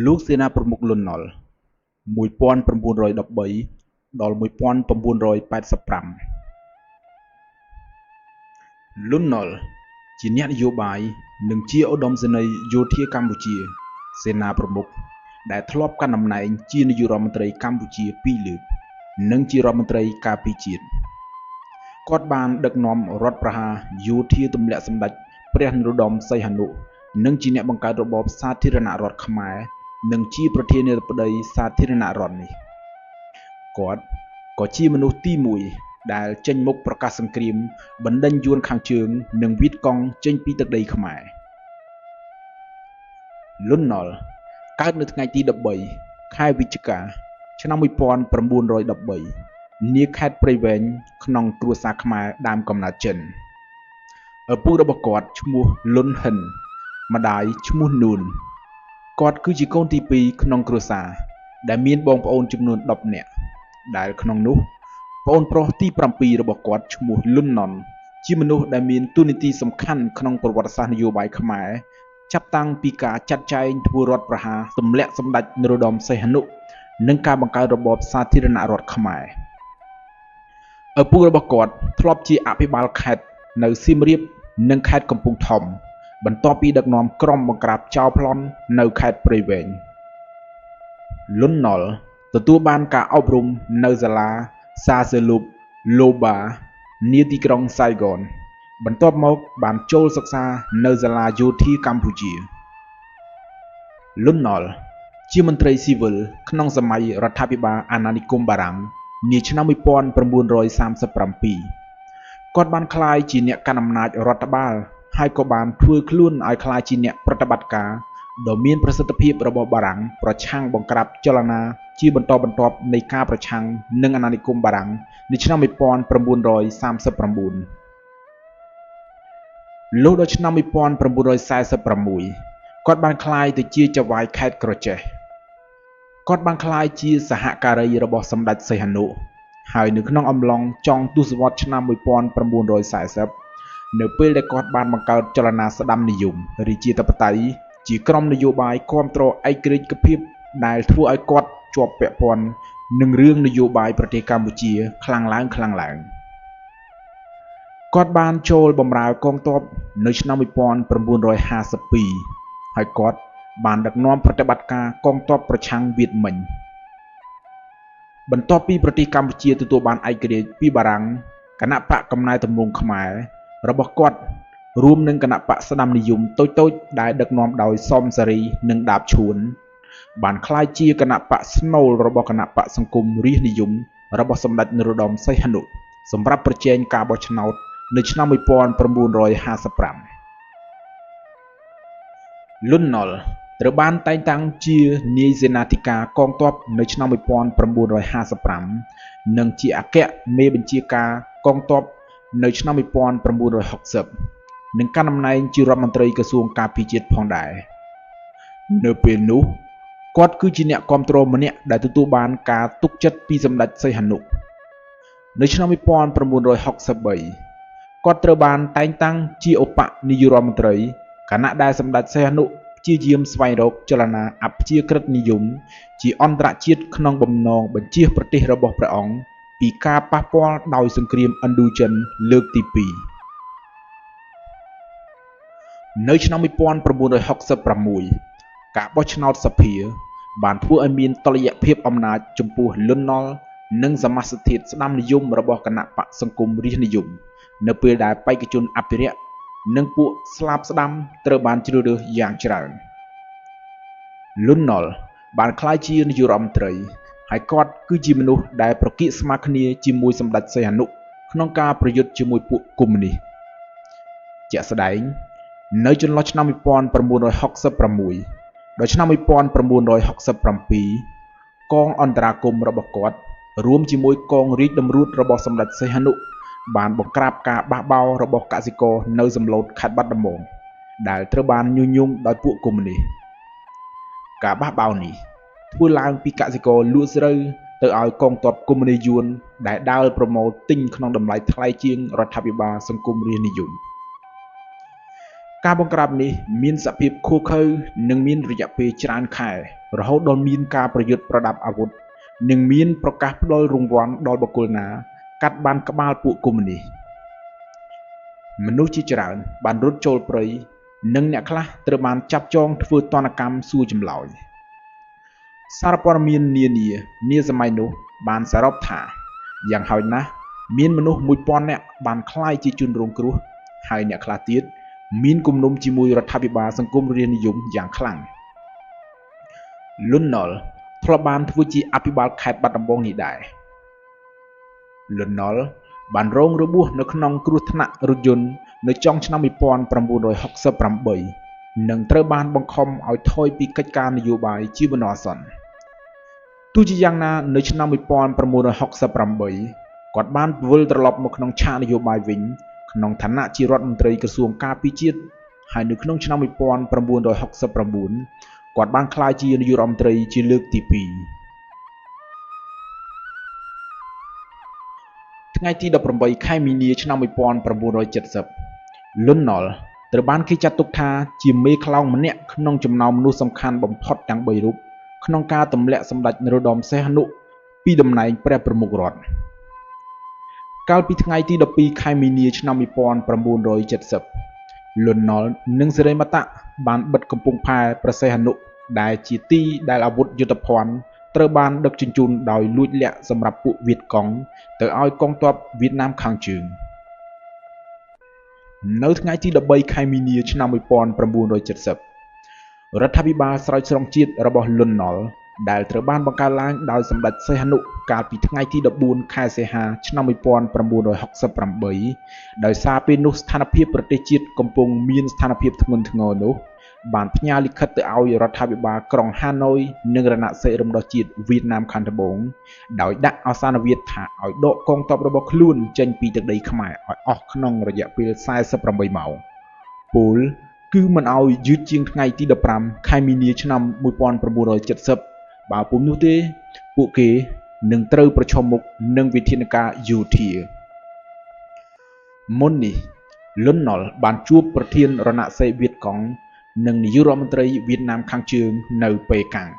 លោកសេនាប្រមុខលន់ ណុល 1913 ដល់ 1985 លន់ ណុល ជាអ្នកនយោបាយនិងជាឧត្តមសេនីយ៍យោធាកម្ពុជា សេនាប្រមុខដែលធ្លាប់កាន់តំណែងជានាយករដ្ឋមន្ត្រីកម្ពុជា2លើក និងជារដ្ឋមន្ត្រីការពារជាតិ គាត់បានដឹកនាំរដ្ឋប្រហារយោធាទម្លាក់សម្ដេចព្រះនរោត្តមសីហនុ និងជាអ្នកបង្កើតរបបសាធារណរដ្ឋខ្មែរ និងជាប្រធានាធិបតីសាធារណរដ្ឋនេះ គាត់ក៏ជាមនុស្សទី1ដែលចេញមុខប្រកាសសង្គ្រាមបណ្ដេញយួនខាងជើងនិងវាតកង់ចេញពីទឹកដីខ្មែរ លន់ ណុល កើតនៅថ្ងៃទី13 ខែវិច្ឆិកា ឆ្នាំ 1913 នាខេត្តព្រៃវែងក្នុងគ្រួសារខ្មែរដើមកំណើតចិន ឪពុករបស់គាត់ឈ្មោះលន់ ហិន ម្ដាយឈ្មោះនួន គាត់គឺជាកូនទី2ក្នុងគ្រួសារដែលមានបងប្អូនចំនួន10នាក់ ដែលក្នុងនោះប្អូនប្រុសទី7របស់គាត់ឈ្មោះលន់ ណុន ជាមនុស្សដែលមានតួនាទីសំខាន់ក្នុងប្រវត្តិសាស្ត្រនយោបាយខ្មែរចាប់តាំងពីការចាត់ចែងធ្វើរដ្ឋប្រហារទម្លាក់សម្ដេចនរោត្តមសីហនុ និងការបង្កើតរបបសាធារណរដ្ឋខ្មែរ ឪពុករបស់គាត់ធ្លាប់ជាអភិបាលខេត្តនៅសៀមរាបនិងខេត្តកំពង់ធំ បន្ទាប់ពីដឹកនាំក្រុមបង្ក្រាបចោរប្លន់នៅខេត្តព្រៃវែង លន់ ណុល ទទួលបានការអប់រំនៅសាលាសាសឺលូបឡូបានាទីក្រុងសៃហ្គន បន្ទាប់មកបានចូលសិក្សានៅសាលាយោធាកម្ពុជា លន់ ណុល ជាមន្ត្រីស៊ីវិលក្នុងសម័យរដ្ឋាភិបាលអាណានិគមបារាំងនាឆ្នាំ 1937 គាត់បានក្លាយជាអ្នកកាន់អំណាចរដ្ឋបាលហើយក៏បានធ្វើខ្លួនឲ្យក្លាយជាអ្នកប្រតិបត្តិការដ៏មានប្រសិទ្ធភាពរបស់បារាំងប្រឆាំងបង្ក្រាបចលនាជាបន្តបន្ទាប់នៃការប្រឆាំងនឹងអាណានិគមបារាំងនៅឆ្នាំ 1939 លុះដល់ឆ្នាំ 1946 គាត់បានក្លាយទៅជាចៅហ្វាយខេត្តក្រចេះ គាត់បានក្លាយជាសហការីរបស់សម្ដេចសីហនុ ហើយនៅក្នុងអំឡុងចុងទសវត្សរ៍ឆ្នាំ 1940 នៅពេលដែលគាត់បានបង្កើតចលនាស្ដាំនិយមរាជាធិបតេយ្យជាក្រុមនយោបាយគាំទ្រឯករាជ្យភាពដែលធ្វើឲ្យគាត់ជាប់ពាក់ព័ន្ធនឹងរឿងនយោបាយប្រទេសកម្ពុជាខ្លាំងឡើង គាត់បានចូលបម្រើកងទ័ពនៅឆ្នាំ 1952 ហើយគាត់បានដឹកនាំប្រតិបត្តិការកងទ័ពប្រឆាំងវៀតមិញ បន្ទាប់ពីប្រទេសកម្ពុជាទទួលបានឯករាជ្យពីបារាំង គណបក្សកំណែទម្រង់ខ្មែររបស់គាត់រួមនឹងគណបក្សស្ដាំនិយមតូចៗដែលដឹកនាំដោយសមសារីនិងដាបឈួន បានក្លាយជាគណបក្សស្នូលរបស់គណបក្សសង្គមរាស្ត្រនិយមរបស់សម្ដេចនរោត្តមសីហនុ សម្រាប់ប្រជែងការបោះឆ្នោតនៅឆ្នាំ 1955 លន់ ណុល ត្រូវបានតែងតាំងជានាយសេនាធិការកងទ័ពនៅឆ្នាំ 1955 និងជាអគ្គមេបញ្ជាការកងទ័ពនៅឆ្នាំ 1960 និងកាន់តំណែងជារដ្ឋមន្ត្រីក្រសួងការពារជាតិផងដែរ នៅពេលនោះគាត់គឺជាអ្នកគាំទ្រម្នាក់ដែលទទួលបានការទុកចិត្តពីសម្ដេចសីហនុ នៅឆ្នាំ 1963 គាត់ត្រូវបានតែងតាំងជាឧបនាយករដ្ឋមន្ត្រី ខណៈដែលសម្ដេចសីហនុព្យាយាមស្វែងរកចលនាអព្យាក្រឹតនិយមជាអន្តរជាតិក្នុងបំណងបញ្ជៀសប្រទេសរបស់ព្រះអង្គពីការប៉ះពាល់ដោយសង្គ្រាមឥណ្ឌូចិនលើកទី 2 នៅឆ្នាំ 1966 ការបោះឆ្នោតសភាបានធ្វើឲ្យមានតុល្យភាពអំណាចចំពោះលន់ ណុល និងសមាសធាតុស្ដាំនិយមរបស់គណបក្សសង្គមរាស្ត្រនិយម នៅពេលដែលបេក្ខជនអភិរក្សនិងពួកស្លាបស្ដាំត្រូវបានជ្រើសរើសយ៉ាងច្រើន លន់ ណុល បានក្លាយជានាយករដ្ឋមន្ត្រី ហើយគាត់គឺជាមនុស្សដែលប្រកៀកស្មាគ្នាជាមួយសម្ដេចសីហនុក្នុងការប្រយុទ្ធជាមួយពួកកុម្មុយនីស ជាក់ស្ដែងនៅចន្លោះឆ្នាំ 1966 ដល់ឆ្នាំ 1967 កងអន្តរាគមន៍របស់គាត់រួមជាមួយកងរាជតម្រួតរបស់សម្ដេចសីហនុ បានបង្ក្រាបការបះបោររបស់កសិករនៅសំឡូតខេត្តបាត់ដំបងដែលត្រូវបានញុះញង់ដោយពួកកុម្មុយនីស ការបះបោរនេះធ្វើឡើងពីកសិករលក់ស្រូវទៅឲ្យកងទ័ពកុម្មុយនីសយួនដែលដើរប្រមូលទិញក្នុងតម្លៃថ្លៃជាងរដ្ឋាភិបាលសង្គមរាស្ត្រនិយម ការបង្ក្រាបនេះមានសភាពឃោរឃៅនិងមានរយៈពេលច្រើនខែរហូតដល់មានការប្រយុទ្ធប្រដាប់អាវុធនិងមានប្រកាសផ្ដល់រង្វាន់ដល់បុគ្គលណាកាត់បានក្បាលពួកកុម្មុយនីសមនុស្សជាច្រើនបានរត់ចូលព្រៃនិងអ្នកខ្លះត្រូវបានចាប់ចងធ្វើទណ្ឌកម្មសួរចម្លើយសារព័ត៌មាននានានាសម័យនោះបានសរុបថាយ៉ាងហោចណាស់មានមនុស្ស 1000 នាក់បានក្លាយជាជនរងគ្រោះហើយអ្នកខ្លះទៀតមានគំនុំជាមួយរដ្ឋាភិបាលសង្គមរាស្ត្រនិយមយ៉ាងខ្លាំងលន់ ណុល ធ្លាប់បានធ្វើជាអភិបាលខេត្តបាត់ដំបងនេះដែរលន់ ណុល បានរងរបួសនៅក្នុងគ្រោះថ្នាក់រថយន្តនៅចុងឆ្នាំ1968និងត្រូវបានបង្ខំឲ្យថយពីកិច្ចការនយោបាយជាបណ្ដោះអាសន្នទោះជាយ៉ាងណានៅឆ្នាំ1968គាត់បានវិលត្រឡប់មកក្នុងឆាកនយោបាយវិញក្នុងឋានៈជារដ្ឋមន្ត្រីក្រសួងការពារជាតិហើយនៅក្នុងឆ្នាំ1969គាត់បានក្លាយជានាយករដ្ឋមន្ត្រីជាលើកទី2ថ្ងៃទី18ខែមីនាឆ្នាំ1970លន់ ណុល ត្រូវបានគេចាត់ទុកថាជាមេខ្លោងម្នាក់ក្នុងចំណោមមនុស្សសំខាន់បំផុតទាំង3រូបក្នុងការទម្លាក់សម្ដេចនរោត្តមសីហនុពីតំណែងព្រះប្រមុខរដ្ឋកាលពីថ្ងៃទី12ខែមីនាឆ្នាំ1970លន់ ណុល និងសិរីមតៈបានបិទកំពង់ផែព្រះសីហនុដែលជាទីដែលអាវុធយុទ្ធភ័ណ្ឌត្រូវបានដឹកជញ្ជូនដោយលួចលាក់សម្រាប់ពួកវៀតកុងទៅឲ្យកងទ័ពវៀតណាមខាងជើងនៅថ្ងៃទី13ខែមីនាឆ្នាំ1970រដ្ឋាភិបាលស្រោចស្រង់ជាតិរបស់លន់ ណុល ដែលត្រូវបានបង្កើតឡើងដោយសម្ដេចសីហនុកាលពីថ្ងៃទី14ខែសីហាឆ្នាំ1968ដោយសារពេលនោះស្ថានភាពប្រទេសជាតិកំពុងមានស្ថានភាពធ្ងន់ធ្ងរនោះបានផ្ញើលិខិតទៅឲ្យរដ្ឋាភិបាលក្រុងហាណូយនិងរណសិរ្សរំដោះជាតិវៀតណាមខាងត្បូងដោយដាក់អសានវាទថាឲ្យដកកងទ័ពរបស់ខ្លួនចេញពីទឹកដីខ្មែរឲ្យអស់ក្នុងរយៈពេល48ម៉ោងពលគឺមិនឲ្យយឺតជាងថ្ងៃទី15ខែមីនាឆ្នាំ1970បើពុំនោះទេពួកគេនឹងត្រូវប្រឈមមុខនឹងវិធានការយោធាមុននេះលន់ ណុល បានជួបប្រធានរណសិរ្សវៀតកុងនិងនាយករដ្ឋមន្ត្រីវៀតណាមខាងជើងនៅប៉េកាំង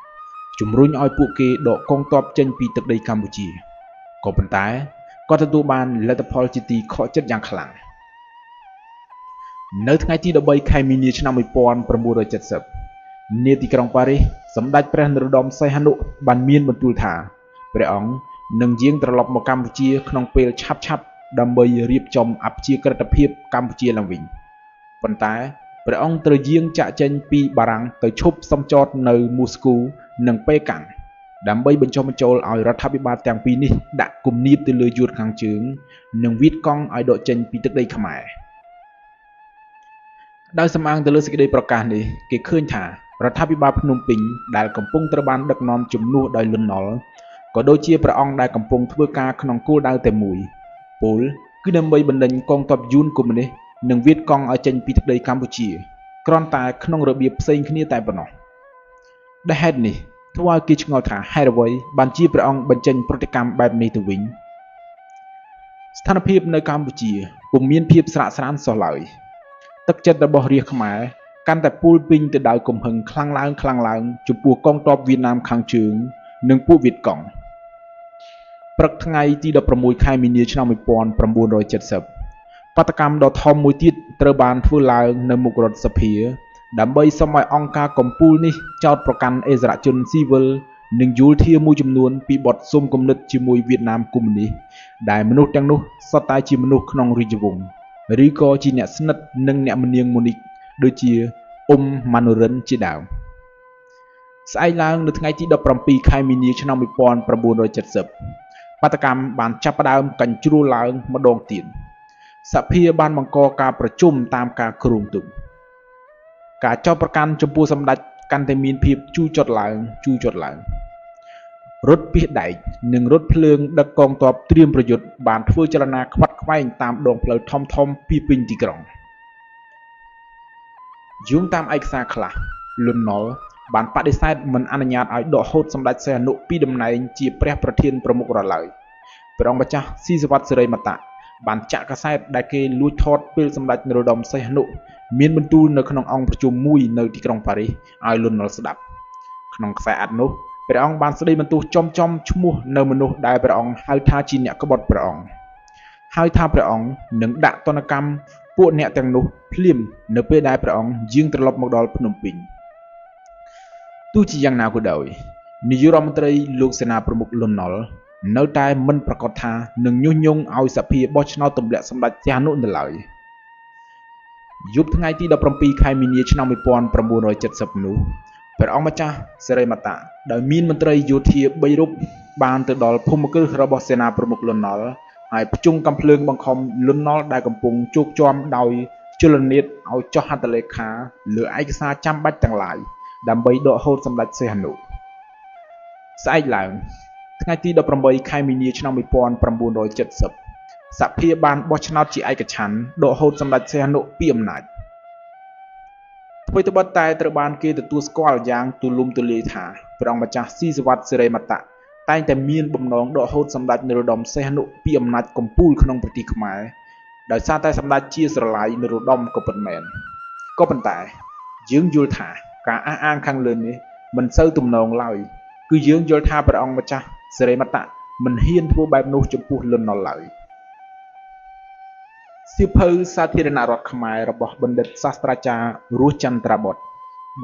ជំរុញឲ្យពួកគេដកកងទ័ពចេញពីទឹកដីកម្ពុជាក៏ប៉ុន្តែគាត់ទទួលបានលទ្ធផលជាទីខកចិត្តយ៉ាងខ្លាំងនៅថ្ងៃទី13ខែមីនាឆ្នាំ1970នាទីក្រុងប៉ារីសសម្ដេចព្រះនរោត្តមសីហនុបានមានបន្ទូលថាព្រះអង្គនឹងយាងត្រឡប់មកកម្ពុជាក្នុងពេលឆាប់ៗដើម្បីរៀបចំអព្យាក្រឹតភាពកម្ពុជាឡើងវិញប៉ុន្តែព្រះអង្គត្រូវយាងចាកចេញពីបារាំងទៅឈប់សំចតនៅមូស្គូនិងប៉េកាំងដើម្បីបញ្ចុះបញ្ចូលឲ្យរដ្ឋាភិបាលទាំងពីរនេះដាក់គំនាបទៅលើយួនខាងជើងនិងវៀតកុងឲ្យដកចេញពីទឹកដីខ្មែរដោយសំអាងទៅលើសេចក្តីប្រកាសនេះគេឃើញថារដ្ឋាភិបាលភ្នំពេញដែលកំពុងត្រូវបានដឹកនាំជំនួសដោយលន់ ណុល ក៏ដូចជាព្រះអង្គដែលកំពុងធ្វើការក្នុងគោលដៅតែមួយពលគឺដើម្បីបណ្ដេញកងទ័ពយួនកុម្មុយនីសនិងវៀតកុងឲ្យចេញពីទឹកដីកម្ពុជាគ្រាន់តែក្នុងរបៀបផ្សេងគ្នាតែប៉ុណ្ណោះដែលហេតុនេះធ្វើឲ្យគេឆ្ងល់ថាហេតុអ្វីបានជាព្រះអង្គបញ្ចេញប្រតិកម្មបែបនេះទៅវិញស្ថានភាពនៅកម្ពុជាពុំមានភាពស្រាកស្រានសោះឡើយទឹកចិត្តរបស់រាស្ត្រខ្មែរកាន់តែពោលពេញទៅដោយកំហឹងខ្លាំងឡើងចំពោះកងទ័ពវៀតណាមខាងជើងនិងពួកវៀតកុងព្រឹកថ្ងៃទី16ខែមីនាឆ្នាំ1970បាតកម្មដ៏ធំមួយទៀតត្រូវបានធ្វើឡើងនៅមុខរដ្ឋសភាដើម្បីសុំឲ្យអង្គការកំពូលនេះចោទប្រកាន់អិសរាជជនស៊ីវិលនិងយោធាមួយចំនួនពីបទសុំគំនិតជាមួយវៀតណាមកុម្មុយនីសដែលមនុស្សទាំងនោះសុទ្ធតែជាមនុស្សក្នុងរាជវង្សឬក៏ជាអ្នកស្និទ្ធនឹងអ្នកមនាងម៉ូនីកដូចជាម៉ានូរិនជាដើមស្អែកឡើងនៅថ្ងៃទី17ខែមីនាឆ្នាំ1970បាតកម្មបានចាប់ផ្ដើមកញ្ជ្រោលឡើងម្ដងទៀតសភាបានបង្កការប្រជុំតាមការគ្រោងទុកការចោទប្រកាន់ចំពោះសម្ដេចកាន់តែមានភាពជូរចត់ឡើងរថពាសដែកនិងរថភ្លើងដឹកកងទ័ពត្រៀមប្រយុទ្ធបានធ្វើចលនាខ្វាត់ខ្វែងតាមដងផ្លូវធំពីពេញទីក្រុងយោងតាមឯកសារខ្លះលន់ ណុល បានបដិសេធមិនអនុញ្ញាតឲ្យដកហូតសម្ដេចសីហនុពីតំណែងជាព្រះប្រធានប្រមុខរដ្ឋឡើយព្រះអង្គម្ចាស់ស៊ីសវត្តសិរីមតៈ បានចាក់កាសែតដែលគេលួចថតពេលសម្ដេចនរោត្តមសីហនុមានបន្ទូលនៅក្នុងអង្គប្រជុំមួយនៅទីក្រុងប៉ារីសឲ្យលន់នល់ស្ដាប់ក្នុងខ្សែអត្ថនោះព្រះអង្គបានស្ដីបន្ទោសចំឈ្មោះនៅមនុស្សដែលព្រះអង្គហៅថាជាអ្នកក្បត់ព្រះអង្គហើយថាព្រះអង្គនឹងដាក់ទណ្ឌកម្មពួកអ្នកទាំងនោះភ្លាមនៅពេលដែលព្រះអង្គយាងត្រឡប់មកដល់ភ្នំពេញទោះជាយ៉ាងណាក៏ដោយនាយករដ្ឋមន្ត្រីលោកសេនាប្រមុខលន់នល់នៅតែមិនប្រកាសថានឹងញុះញង់ឲ្យសភាបោះឆ្នោតទម្លាក់សម្ដេចសីហនុនៅឡើយយប់ថ្ងៃទី17ខែមីនាឆ្នាំ1970នោះព្រះអង្គម្ចាស់សិរិមតៈដោយមានមន្ត្រីយោធា3រូបបានទៅដល់ភូមិគ្រឹះរបស់សេនាប្រមុខលន់នល់ហើយភ្ជង់កាំភ្លើងបង្ខំលន់នល់ដែលកំពុងជោគជាំដោយជលនាតឲ្យចុះហត្ថលេខាលើឯកសារចាំបាច់ទាំងឡាយដើម្បីដកហូតសម្ដេចសីហនុស្អែកឡើងថ្ងៃទី18ខែមីនាឆ្នាំ1970សភាបានបោះឆ្នោតជាឯកច្ឆន្ទដកហូតសម្ដេចសីហនុពីអំណាចអ្វីត្បិតតែត្រូវបានគេទទួលស្គាល់យ៉ាងទូលំទូលាយថាព្រះអង្គម្ចាស់ស៊ីសុវត្ថិសិរិមតៈតែងតែមានបំណងដកហូតសម្ដេចនរោត្តមសីហនុពីអំណាចកំពូលក្នុងប្រទេសខ្មែរដោយសារតែសម្ដេចជាស្រឡាយនរោត្តមក៏ពិតមែនក៏ប៉ុន្តែយើងយល់ថាការអះអាងខាងលើនេះមិនសូវទំនងឡើយគឺយើងយល់ថាព្រះអង្គម្ចាស់សិរិមតៈមិនហ៊ានធ្វើបែបនោះចំពោះលន់នល់ឡើយសៀវភៅសាធារណរដ្ឋខ្មែររបស់បណ្ឌិតសាស្ត្រាចារ្យរស់ចន្ទ្រាបុត្រ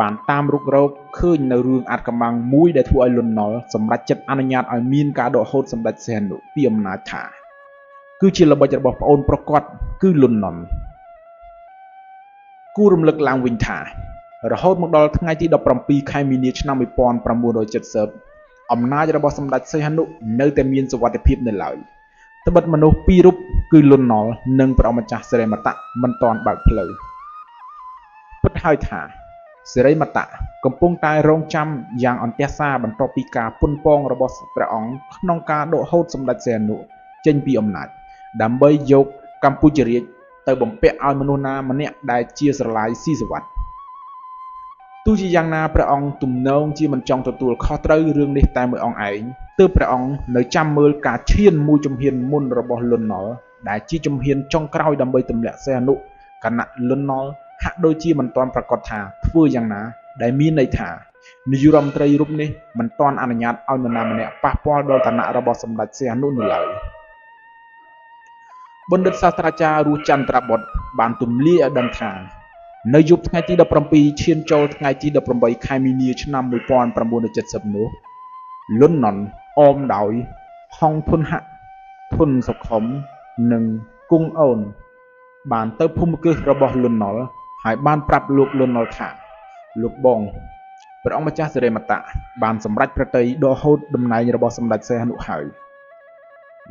បានតាមរុករកឃើញនៅរឿងអាថ៌កំបាំងមួយដែលធ្វើឲ្យលន់នល់សម្រេចចិត្តអនុញ្ញាតឲ្យមានការដកហូតសម្ដេចសីហនុពីអំណាចថាគឺជាល្បិចរបស់ប្អូនប្រុសគាត់គឺលន់នល់គួររំលឹកឡើងវិញថារហូតមកដល់ថ្ងៃទី17ខែមីនាឆ្នាំ1970អំណាចរបស់សម្ដេចសីហនុនៅតែមានសុវត្ថិភាពនៅឡើយត្បិតមនុស្សពីររូបគឺលន់នល់និងព្រះអង្គម្ចាស់សិរិមតៈមិនទាន់បើកផ្លូវពិតហើយថាសិរិមតៈកំពុងតែរងចាំយ៉ាងអន្ទះសារបន្ទាប់ពីការប៉ុនប៉ងរបស់ព្រះអង្គក្នុងការដកហូតសម្ដេចសីហនុចេញពីអំណាចដើម្បីយកកម្ពុជារាជទៅបំពាក់ឲ្យមនុស្សណាម្នាក់ដែលជាស្រឡាយស៊ីសុវត្ថិទោះជាយ៉ាងណាព្រះអង្គទំនងជាមិនចង់ទទួលខុសត្រូវរឿងនេះតែមួយអង្គឯងទើបព្រះអង្គនៅចាំមើលការឈានមួយជំហានមុនរបស់លន់នល់ដែលជាជំហានចុងក្រោយដើម្បីទម្លាក់សីហនុគណៈលន់នល់ហាក់ដូចជាមិនទាន់ប្រកាសថាធ្វើយ៉ាងណាដែលមានន័យថានាយករដ្ឋមន្ត្រីរូបនេះមិនទាន់អនុញ្ញាតឲ្យនរណាម្នាក់ប៉ះពាល់ដល់ឋានៈរបស់សម្ដេចសីហនុនៅឡើយបណ្ឌិតសាស្ត្រាចារ្យរស់ចន្ទ្រាបុត្របានទម្លាយឲ្យដឹងថានៅយប់ថ្ងៃទី17ឈានចូលថ្ងៃទី18ខែមីនាឆ្នាំ1970នោះលន់នល់អមដោយហងធុនហៈធុនសុខុមនិងគង់អូនបានទៅភូមិគ្រឹះរបស់លន់នល់ហើយបានប្រាប់លោកលន់នល់ថាលោកបងព្រះអង្គម្ចាស់សិរិមតៈបានសម្រេចប្រតិយដកហូតតំណែងរបស់សម្ដេចសីហនុហើយ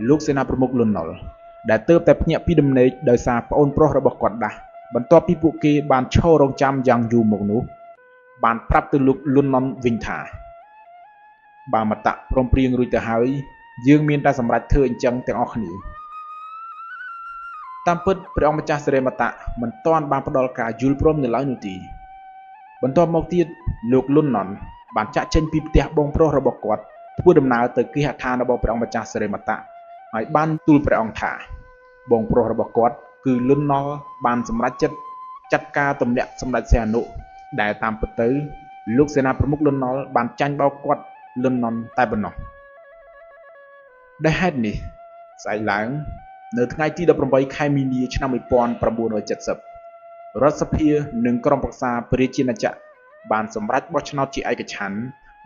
លោកសេនាប្រមុខលន់នល់ដែលទើបតែភ្ញាក់ពីដំណេកដោយសារប្អូនប្រុសរបស់គាត់ដាស់បន្ទាប់ពីពួកគេបានឈររងចាំយ៉ាងយូរមកនោះបានប្រាប់ទៅលោកលន់នល់វិញថាបើមតៈព្រមព្រៀងរួចទៅហើយយើងមានតែសម្រេចធ្វើអញ្ចឹងទាំងអស់គ្នាតាមពិតព្រះអង្គម្ចាស់សិរិមតៈមិនទាន់បានផ្ដល់ការយល់ព្រមនៅឡើយនោះទេបន្ទាប់មកទៀតលោកលន់នល់បានចាក់ចេញពីផ្ទះបងប្រុសរបស់គាត់ធ្វើដំណើរទៅគេហដ្ឋានរបស់ព្រះអង្គម្ចាស់សិរិមតៈហើយបានទូលព្រះអង្គថាបងប្រុសរបស់គាត់គឺលន់នល់បានសម្រេចចិត្តចាត់ការទម្លាក់សម្ដេចសីហនុដែលតាមពិតទៅលោកសេនាប្រមុខលន់នល់បានចាញ់បោកគាត់លន់នល់តែប៉ុណ្ណោះដោយហេតុនេះស្អែកឡើងនៅថ្ងៃទី18ខែមីនាឆ្នាំ1970រដ្ឋសភានិងក្រុមប្រឹក្សាព្រះរាជាណាចក្របានសម្រេចបោះឆ្នោតជាឯកច្ឆន្ទ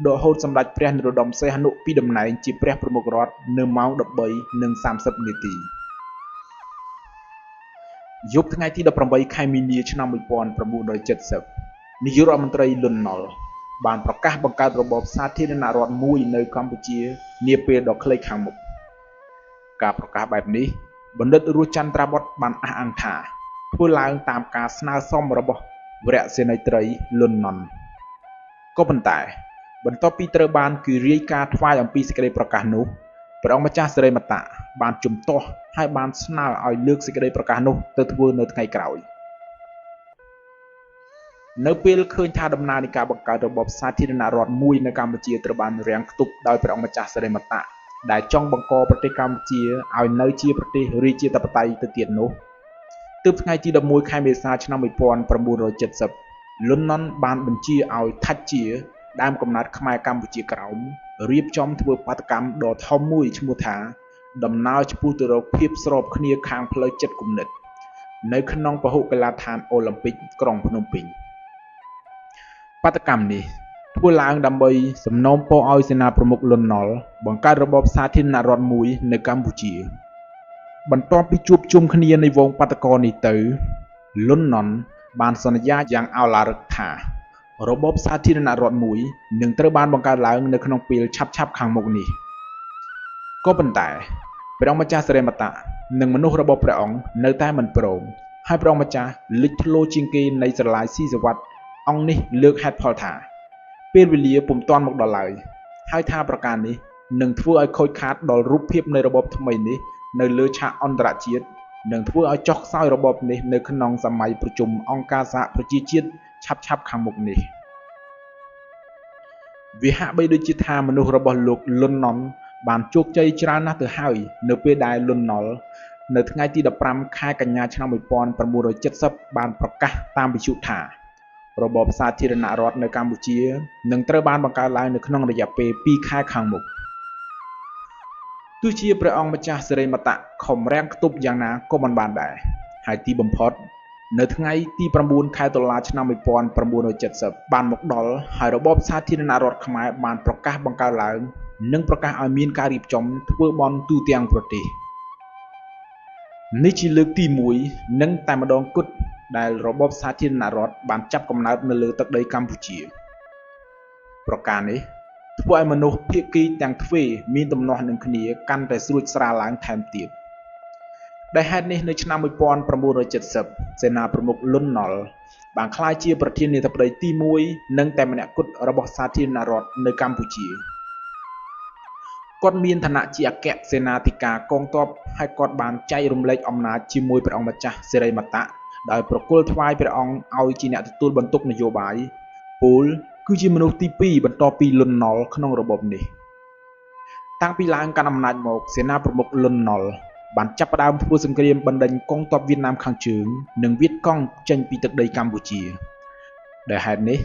ដកហូតសម្ដេចព្រះនរោត្តមសីហនុពីតំណែងជាព្រះប្រមុខរដ្ឋនៅម៉ោង 13:30 នាទីយប់ថ្ងៃទី18ខែមីនាឆ្នាំ1970នាយករដ្ឋមន្ត្រីលន់នល់បានប្រកាសបង្កើតរបបសាធារណរដ្ឋមួយនៅកម្ពុជានាពេលដ៏ខ្លីខាងមុខការប្រកាសបែបនេះបណ្ឌិតរស់ចន្ទ្រាបុត្របានអះអាងថាធ្វើឡើងតាមការស្នើសុំរបស់វរសេនីយ៍ត្រីលន់នល់ក៏ប៉ុន្តែបន្ទាប់ពីត្រូវបានគេរាយការណ៍ថ្វាយអំពីសេចក្តីប្រកាសនោះព្រះអង្គម្ចាស់សិរិមតៈបានជំទាស់ហើយបានស្នើឲ្យលើកសេចក្តីប្រកាសនោះទៅធ្វើនៅថ្ងៃក្រោយនៅពេលឃើញថាដំណើរនៃការបង្កើតរបបសាធារណរដ្ឋមួយនៅកម្ពុជាត្រូវបានរាំងខ្ទប់ដោយព្រះអង្គម្ចាស់សិរិមតៈ ដែលចង់បង្កប្រទេសកម្ពុជាឲ្យនៅជាប្រទេសរាជាធិបតេយ្យទៅទៀតនោះទើបថ្ងៃទី11ខែមេសាឆ្នាំ1970 លន់ ណុន បានបញ្ជាឲ្យថាច់ជាដើមកំណើតខ្មែរកម្ពុជាក្រោមរៀបចំធ្វើបាតកម្មដ៏ធំមួយឈ្មោះថាដំណើរឆ្ពោះទៅរកភាពស្របគ្នាខាងផ្លូវចិត្តគំនិតនៅក្នុងពហុកីឡដ្ឋានអូឡ িম্প ិកក្រុងភ្នំពេញបាតកម្មនេះធ្វើឡើងដើម្បីសំណូមពរឲ្យសេនាប្រមុខលន់ ណុល បង្កើតរបបសាធារណរដ្ឋមួយនៅកម្ពុជាបន្ទាប់ពីជួបជុំគ្នានៃវងបាតកោនេះទៅលន់ ណុន បានសន្យាយ៉ាងឱឡារិកថារបបសាធារណរដ្ឋមួយនឹងត្រូវបានបង្កើតឡើងនៅក្នុងពេលឆាប់ៗខាងមុខនេះក៏ប៉ុន្តែព្រះអង្គម្ចាស់សិរិមតៈនិងមនុស្សរបស់ព្រះអង្គនៅតែមិនព្រមហើយព្រះអង្គម្ចាស់លេចធ្លោជាងគេនៃស្រឡាយស៊ីសវត្តអង្គនេះលើកហេតុផលថាពេលវេលាពុំទាន់មកដល់ឡើយហើយថាប្រការនេះនឹងធ្វើឲ្យខូចខាតដល់រូបភាពនៃរបបថ្មីនេះនៅលើឆាកអន្តរជាតិនឹងធ្វើឲ្យចុះខ្សោយរបបនេះនៅក្នុងសម័យប្រជុំអង្គការសហប្រជាជាតិឆាប់ៗខាងមុខនេះវាហាក់បីដូចជាថាមនុស្សរបស់លោកលន់ ណុន បានជោគជ័យច្រើនណាស់ទៅហើយនៅពេលដែលលន់ ណុល នៅថ្ងៃទី15ខែកញ្ញាឆ្នាំ1970បានប្រកាសតាមវិទ្យុថារបបសាធារណរដ្ឋនៅកម្ពុជានឹងត្រូវបានបង្កើតឡើងនៅក្នុងរយៈពេល2ខែខាងមុខទោះជាព្រះអង្គម្ចាស់សិរិមតៈខំរាំងខ្ទប់យ៉ាងណាក៏មិនបានដែរហើយទីបំផុតនៅថ្ងៃទី9ខែតុលាឆ្នាំ1970បានមកដល់ហើយរបបសាធារណរដ្ឋខ្មែរបានប្រកាសបង្កើតឡើងនិងប្រកាសឲ្យមានការរៀបចំធ្វើបុណ្យទូទាំងប្រទេសនេះជាលើកទី1និងតែម្ដងគត់ដែលរបបសាធារណរដ្ឋបានចាប់កំណើតនៅលើទឹកដីកម្ពុជាប្រការនេះធ្វើឲ្យមនុស្សភាគីទាំងទ្វេមានទំនាស់នឹងគ្នាកាន់តែស្រួចស្រាលឡើងថែមទៀតដោយហេតុនេះនៅឆ្នាំ1970សេនាប្រមុខលន់ ណុល បានក្លាយជាប្រធានាធិបតីទី1និងតែម្នាក់គត់របស់សាធារណរដ្ឋនៅកម្ពុជាគាត់មានឋានៈជាអគ្គសេនាធិការកងទ័ពហើយគាត់បានចែករំលែកអំណាចជាមួយព្រះអង្គម្ចាស់សិរិមតៈដោយប្រគល់ថ្វាយព្រះអង្គឲ្យជាអ្នកទទួលបន្ទុកនយោបាយពោលគឺជាមនុស្សទី2បន្ទាប់ពីលន់ ណុល ក្នុងរបបនេះតាំងពីឡើងកាន់អំណាចមកសេនាប្រមុខលន់ ណុល បានចាប់ផ្ដើមធ្វើសង្គ្រាមបណ្ដេញកងទ័ពវៀតណាមខាងជើងនិងវៀតកុងចេញពីទឹកដីកម្ពុជាដោយហេតុនេះ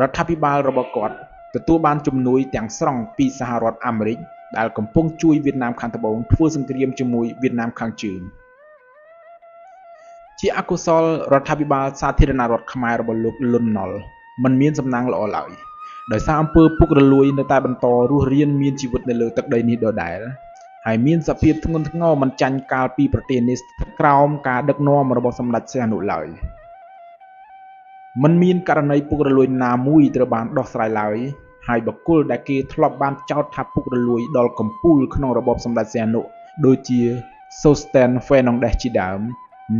រដ្ឋាភិបាលរបស់គាត់ទទួលបានជំនួយទាំងស្រុងពីសហរដ្ឋអាមេរិកដែលកំពុងជួយវៀតណាមខាងត្បូងធ្វើសង្គ្រាមជាមួយវៀតណាមខាងជើងជាអកុសលរដ្ឋាភិបាលសាធារណរដ្ឋខ្មែររបស់លោកលន់ ណុល មិនមានសំណាងល្អឡើយដោយសារអំពើពុករលួយនៅតែបន្តរស់រានមានជីវិតនៅលើទឹកដីនេះដដែលហើយមានសភាពធ្ងន់ធ្ងរមិនចាញ់កាលពីប្រទេសនេះស្ថិតក្រោមការដឹកនាំរបស់សម្ដេចសីហនុឡើយមិនមានករណីពុករលួយណាមួយត្រូវបានដោះស្រាយឡើយហើយបុគ្គលដែលគេធ្លាប់បានចោទថាពុករលួយដល់កំពូលក្នុងរបបសម្ដេចសីហនុដូចជាសូស្តែន ហ្វេណុងដេសជាដើម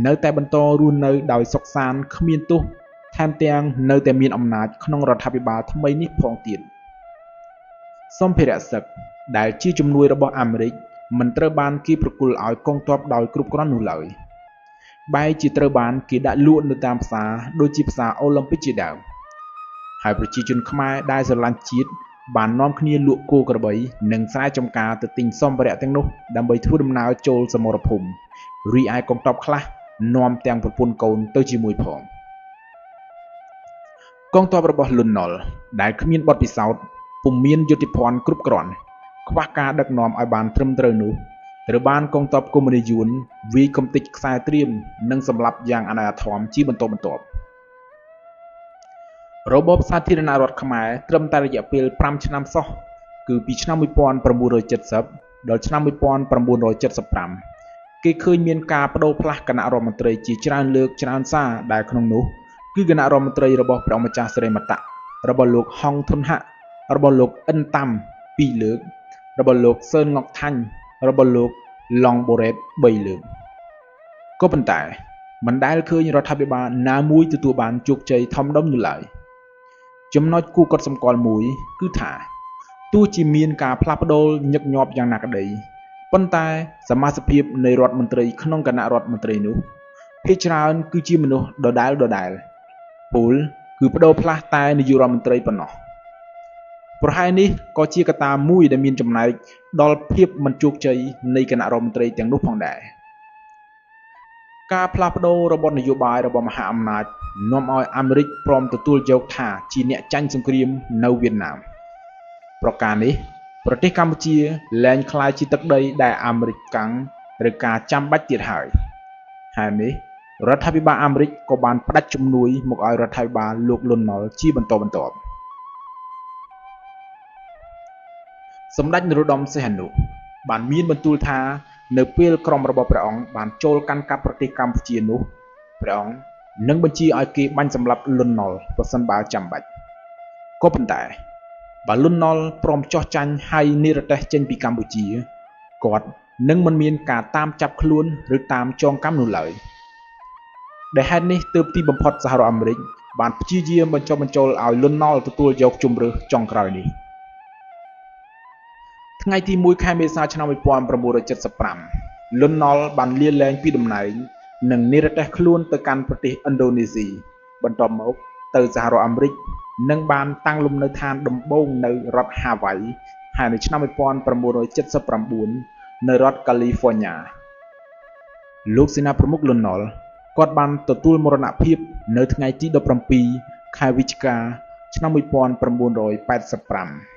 នៅតែបន្តរស់នៅដោយសុខសាន្តគ្មានទោសថែមទាំងនៅតែមានអំណាចក្នុងរដ្ឋាភិបាលថ្មីនេះផងទៀតសម្ភារៈសឹកដែលជាជំនួយរបស់អាមេរិកមិនត្រូវបានគេប្រគល់ឲ្យកងទ័ពដោយគ្រប់គ្រាន់នោះឡើយបែរជាត្រូវបានគេដាក់លក់នៅតាមផ្សារដូចជាផ្សារអូឡ িম্প ិកជាដើមហើយប្រជាជនខ្មែរដែលស្រឡាញ់ជាតិបាននាំគ្នាលក់គោក្របីនិងស្រែចម្ការទៅទិញសម្ភារៈទាំងនោះដើម្បីធ្វើដំណើរចូលសមរភូមិរីឯកងទ័ពខ្លះនាំទាំងប្រពន្ធកូនទៅជាមួយផងកងទ័ពរបស់លន់ ណុល ដែលគ្មានបទពិសោធន៍ពុំមានយុទ្ធភ័ណ្ឌគ្រប់គ្រាន់ខ្វះការដឹកនាំឲ្យបានត្រឹមត្រូវនោះត្រូវបានកងទ័ពកុម្មុយនីសយួនវាយកំទេចខ្សែត្រៀមនិងសម្លាប់យ៉ាងអនាធមជាបន្តបន្ទាប់របបសាធារណរដ្ឋខ្មែរត្រឹមតែរយៈពេល5ឆ្នាំសោះគឺពីឆ្នាំ1970ដល់ឆ្នាំ1975គេឃើញមានការបដូរផ្លាស់គណៈរដ្ឋមន្ត្រីជាច្រើនលើកច្រើនសារដែលក្នុងនោះគឺគណៈរដ្ឋមន្ត្រីរបស់ព្រះអង្គម្ចាស់សិរិមតៈរបស់លោកហុងធុនហាក់របស់លោកអិនតាំ2លើករបស់លោកសឿនង៉ុកថាញ់របស់លោកឡុងបូរ៉េត3លើកក៏ប៉ុន្តែមិនដែលឃើញរដ្ឋាភិបាលណាមួយទទួលបានជោគជ័យធំដុំនោះឡើយចំណុចគួរកត់សម្គាល់មួយគឺថាទោះជាមានការផ្លាស់ប្ដូរញឹកញាប់យ៉ាងណាក្តីប៉ុន្តែសមាជិកភាពនៃរដ្ឋមន្ត្រីក្នុងគណៈរដ្ឋមន្ត្រីនោះភាគច្រើនគឺជាមនុស្សដដែលពលគឺបដូរផ្លាស់តែនាយករដ្ឋមន្ត្រីប៉ុណ្ណោះ ប្រហែលនេះក៏ជាកត្តាមួយដែលមានចំណែកដល់ភាពមិនជោគជ័យនៃគណៈរដ្ឋមន្ត្រីទាំងនោះផងដែរការផ្លាស់ប្ដូររបបនយោបាយរបស់មហាអំណាចនាំឲ្យអាមេរិកព្រមទទួលយកថាជាអ្នកចាញ់សង្គ្រាមនៅវៀតណាមប្រការនេះប្រទេសកម្ពុជាលែងក្លាយជាទឹកដីដែលអាមេរិកកាំងឬការចាំបាច់ទៀតហើយហើយនេះរដ្ឋាភិបាលអាមេរិកក៏បានផ្តាច់ជំនួយមកឲ្យរដ្ឋាភិបាលលោកលន់នល់ជាបន្តបន្ទាប់សម្ដេចនរោត្តមសីហនុបានមានបន្ទូលថានៅពេលក្រុមរបស់ព្រះអង្គបានចូលកាន់កាប់ប្រទេសកម្ពុជានោះព្រះអង្គនឹងបញ្ជាឲ្យគេបាញ់សម្លាប់លន់នល់ប្រសិនបើចាំបាច់ក៏ប៉ុន្តែបើលន់នល់ព្រមចោះចាញ់ហើយនិរទេសចេញពីកម្ពុជាគាត់នឹងមិនមានការតាមចាប់ខ្លួនឬតាមចងកម្មនោះឡើយដែលហេតុនេះទើបទីបំផុតសហរដ្ឋអាមេរិកបានព្យាយាមបញ្ចុះបញ្ចូលឲ្យលន់នល់ទទួលយកជម្រើសចុងក្រោយនេះថ្ងៃទី1ខែមេសាឆ្នាំ1975លន់នល់បានលាលែងពីតំណែងនិងនិរទេសខ្លួនទៅកាន់ប្រទេសឥណ្ឌូនេស៊ីបន្ទាប់មកទៅសហរដ្ឋអាមេរិកនិងបានតាំងលំនៅឋានដំបូងនៅរដ្ឋហាវ៉ៃហើយនៅឆ្នាំ1979នៅរដ្ឋកាលីហ្វ័រញ៉ាលោកសេនាប្រមុខលន់នល់គាត់បានទទួលមរណភាពនៅថ្ងៃទី17ខែវិច្ឆិកាឆ្នាំ1985